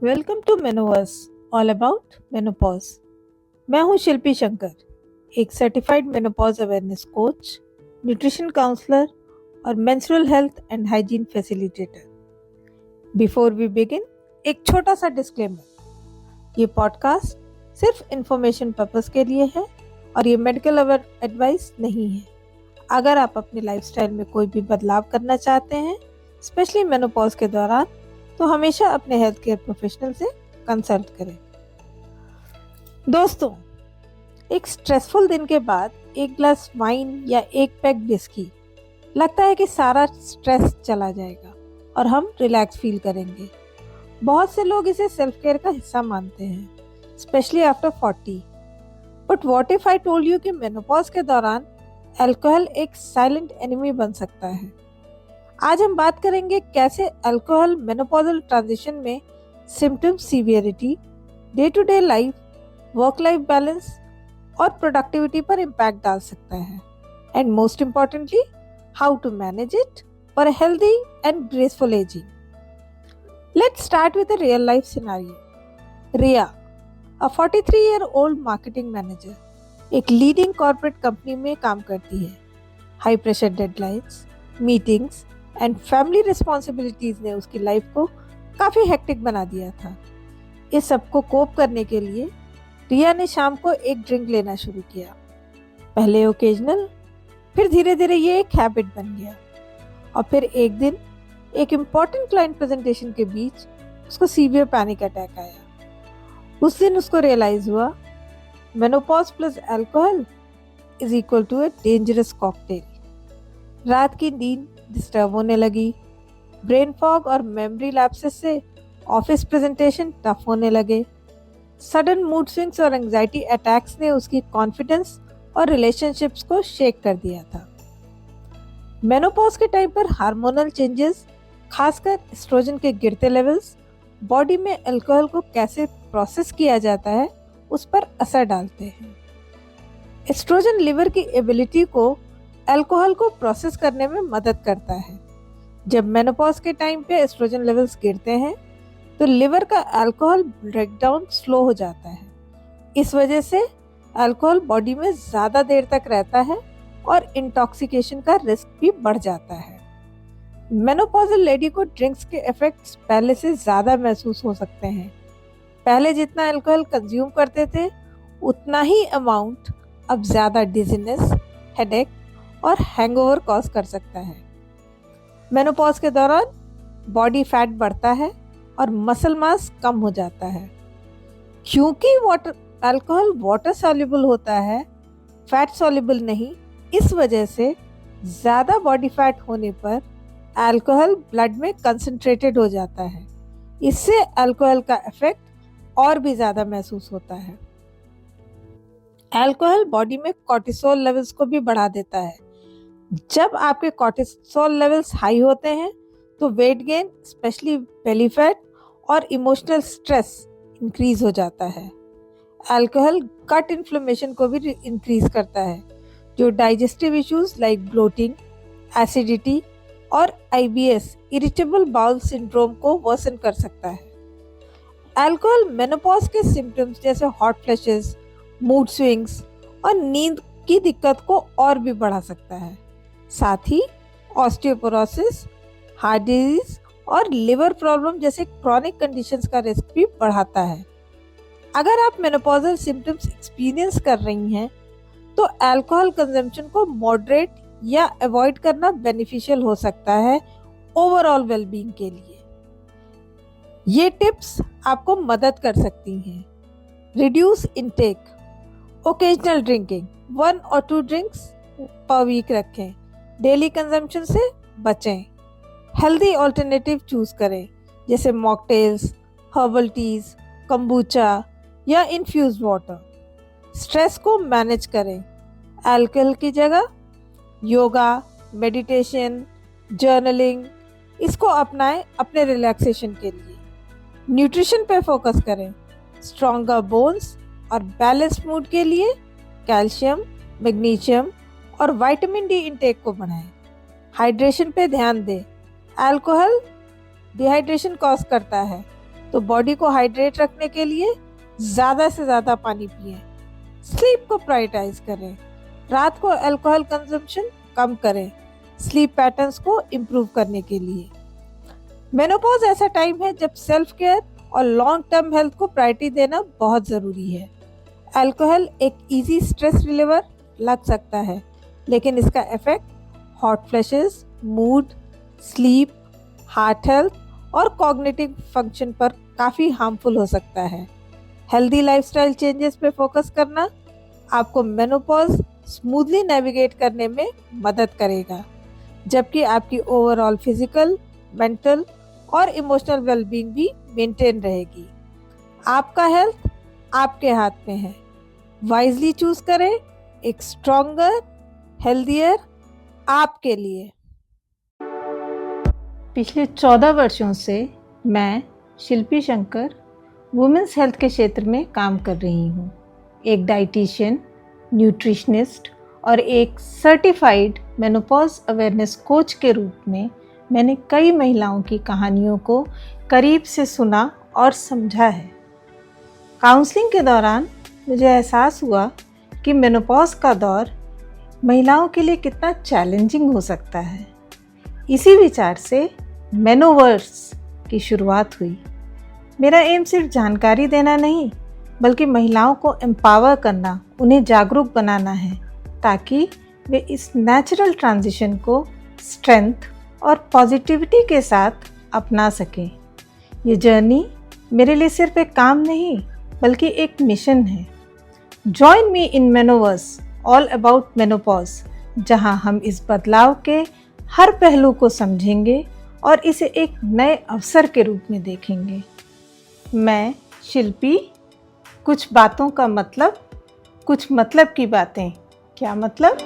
Welcome to Menoverse all about menopause. मैं हूं शिल्पी शंकर, एक certified menopause awareness coach, nutrition counsellor और menstrual health and hygiene facilitator. Before we begin, एक छोटा सा डिस्क्लेमर। ये पॉडकास्ट सिर्फ इंफॉर्मेशन पर्पस के लिए है और ये मेडिकल एडवाइस नहीं है। अगर आप अपनी लाइफस्टाइल में कोई भी बदलाव करना चाहते हैं, स्पेशली मेनोपॉज के दौरान, तो हमेशा अपने हेल्थ केयर प्रोफेशनल से कंसल्ट करें। दोस्तों, एक स्ट्रेसफुल दिन के बाद एक ग्लास वाइन या एक पैक विस्की, लगता है कि सारा स्ट्रेस चला जाएगा और हम रिलैक्स फील करेंगे। बहुत से लोग इसे सेल्फ केयर का हिस्सा मानते हैं, specially after 40। But what if I told you कि मेनोपॉज के दौरान अल्कोहल एक साइलेंट एनिमी बन सकता है। आज हम बात करेंगे कैसे अल्कोहल मेनोपॉजल ट्रांजिशन में symptoms, severity, day to day life, work life balance और प्रोडक्टिविटी पर इम्पैक्ट डाल सकता है, and most importantly how to manage it for a healthy and graceful ageing. Let's start with a real life scenario. Riya, a 43-year-old marketing manager, एक leading corporate company में काम करती है। High pressure deadlines, meetings and family responsibilities ने उसकी life को काफ़ी hectic बना दिया था। इस सब को कोप करने के लिए रिया ने शाम को एक ड्रिंक लेना शुरू किया। पहले ओकेजनल, फिर धीरे धीरे ये एक हैबिट बन गया। और फिर एक दिन एक इम्पॉर्टेंट क्लाइंट प्रेजेंटेशन के बीच उसको सीवियर पैनिक अटैक आया। उस दिन उसको रियलाइज हुआ, menopause plus alcohol is equal to a dangerous cocktail. रात की नींद डिस्टर्ब होने लगी, ब्रेन फॉग और मेमोरी लैप्सेस से ऑफिस प्रेजेंटेशन टफ होने लगे। सडन मूड स्विंग्स और एंजाइटी अटैक्स ने उसकी कॉन्फिडेंस और रिलेशनशिप्स को शेक कर दिया था। मेनोपॉज के टाइम पर हार्मोनल चेंजेस, खासकर एस्ट्रोजन के गिरते लेवल्स, बॉडी में अल्कोहल को कैसे प्रोसेस किया जाता है उस पर असर डालते हैं। एस्ट्रोजन लिवर की एबिलिटी को अल्कोहल को प्रोसेस करने में मदद करता है। जब मेनोपॉज के टाइम पे एस्ट्रोजन लेवल्स गिरते हैं तो लिवर का अल्कोहल ब्रेकडाउन स्लो हो जाता है। इस वजह से अल्कोहल बॉडी में ज़्यादा देर तक रहता है और इंटॉक्सिकेशन का रिस्क भी बढ़ जाता है। मेनोपॉजल लेडी को ड्रिंक्स के इफेक्ट्स पहले से ज़्यादा महसूस हो सकते हैं। पहले जितना अल्कोहल कंज्यूम करते थे, उतना ही अमाउंट अब ज़्यादा डिजीनेस, हेडेक और हैंगओवर कॉज कर सकता है। मेनोपॉज के दौरान बॉडी फैट बढ़ता है और मसल मास कम हो जाता है। क्योंकि अल्कोहल वाटर सॉल्युबल होता है, फैट सॉल्युबल नहीं, इस वजह से ज़्यादा बॉडी फैट होने पर अल्कोहल ब्लड में कंसंट्रेटेड हो जाता है। इससे अल्कोहल का इफेक्ट और भी ज़्यादा महसूस होता है। अल्कोहल बॉडी में कोर्टिसोल लेवल्स को भी बढ़ा देता है। जब आपके कोर्टिसोल लेवल्स हाई होते हैं तो weight gain, specially belly fat और इमोशनल स्ट्रेस इंक्रीज हो जाता है। अल्कोहल गट इन्फ्लेमेशन को भी इंक्रीज करता है, जो digestive issues like bloating, acidity और IBS, इरिटेबल बाउल सिंड्रोम को वर्सन कर सकता है। अल्कोहल मेनोपॉज के सिम्टम्स जैसे हॉट फ्लैशेस, मूड स्विंग्स और नींद की दिक्कत को और भी बढ़ा सकता है। साथ ही ऑस्टियोपोरोसिस, हार्ट डिजीज और लिवर प्रॉब्लम जैसे क्रॉनिक कंडीशंस का रिस्क भी बढ़ाता है। अगर आप मेनोपॉजल सिम्टम्स एक्सपीरियंस कर रही हैं तो अल्कोहल कंजम्पशन को मॉडरेट या अवॉइड करना बेनिफिशियल हो सकता है ओवरऑल वेलबींग के लिए। ये टिप्स आपको मदद कर सकती हैं। Reduce intake, occasional drinking, 1 or 2 drinks per week रखें। डेली कंजम्पशन से बचें। हेल्दी ऑल्टरनेटिव चूज करें, जैसे मॉकटेल्स, हर्बल टीज, कंबूचा या इन्फ्यूज्ड वाटर। स्ट्रेस को मैनेज करें। अल्कोहल की जगह योगा, मेडिटेशन, जर्नलिंग, इसको अपनाएं अपने रिलैक्सेशन के लिए। न्यूट्रिशन पे फोकस करें। स्ट्रॉन्गर बोन्स और बैलेंस्ड मूड के लिए कैल्शियम, मैग्नीशियम और विटामिन डी इंटेक को बढ़ाएं। हाइड्रेशन पे ध्यान दें। अल्कोहल डिहाइड्रेशन कॉज करता है, तो बॉडी को हाइड्रेट रखने के लिए ज़्यादा से ज़्यादा पानी पिएं। स्लीप को प्रायोरिटाइज करें। रात को अल्कोहल कंजम्पशन कम करें स्लीप पैटर्न्स को इम्प्रूव करने के लिए। मेनोपॉज ऐसा टाइम है जब सेल्फ केयर और लॉन्ग टर्म हेल्थ को प्रायोरिटी देना बहुत ज़रूरी है। अल्कोहल एक इजी स्ट्रेस रिलीवर लग सकता है, लेकिन इसका effect hot flashes, mood, sleep, heart health और कॉग्निटिव फंक्शन पर काफ़ी हार्मफुल हो सकता है। हेल्दी लाइफस्टाइल चेंजेस पे फोकस करना आपको मेनोपॉज स्मूथली नेविगेट करने में मदद करेगा, जबकि आपकी ओवरऑल फिजिकल, मेंटल और इमोशनल वेलबींग भी मेंटेन रहेगी। आपका हेल्थ आपके हाथ में है। वाइजली चूज करें एक स्ट्रॉन्गर, हेल्दियर आपके लिए। पिछले 14 वर्षों से मैं शिल्पी शंकर वुमेन्स हेल्थ के क्षेत्र में काम कर रही हूँ। एक डाइटिशियन, न्यूट्रिशनिस्ट और एक सर्टिफाइड मेनोपॉज अवेयरनेस कोच के रूप में मैंने कई महिलाओं की कहानियों को करीब से सुना और समझा है। काउंसलिंग के दौरान मुझे एहसास हुआ कि मेनोपॉज का दौर महिलाओं के लिए कितना चैलेंजिंग हो सकता है। इसी विचार से मेनोवर्स की शुरुआत हुई। मेरा एम सिर्फ जानकारी देना नहीं, बल्कि महिलाओं को एम्पावर करना, उन्हें जागरूक बनाना है, ताकि वे इस नेचुरल ट्रांजिशन को स्ट्रेंथ और पॉजिटिविटी के साथ अपना सकें। ये जर्नी मेरे लिए सिर्फ एक काम नहीं, बल्कि एक मिशन है। Join me in Menoverse, all about menopause, जहां हम इस बदलाव के हर पहलू को समझेंगे और इसे एक नए अवसर के रूप में देखेंगे। मैं शिल्पी, कुछ बातों का मतलब, कुछ मतलब की बातें। क्या मतलब?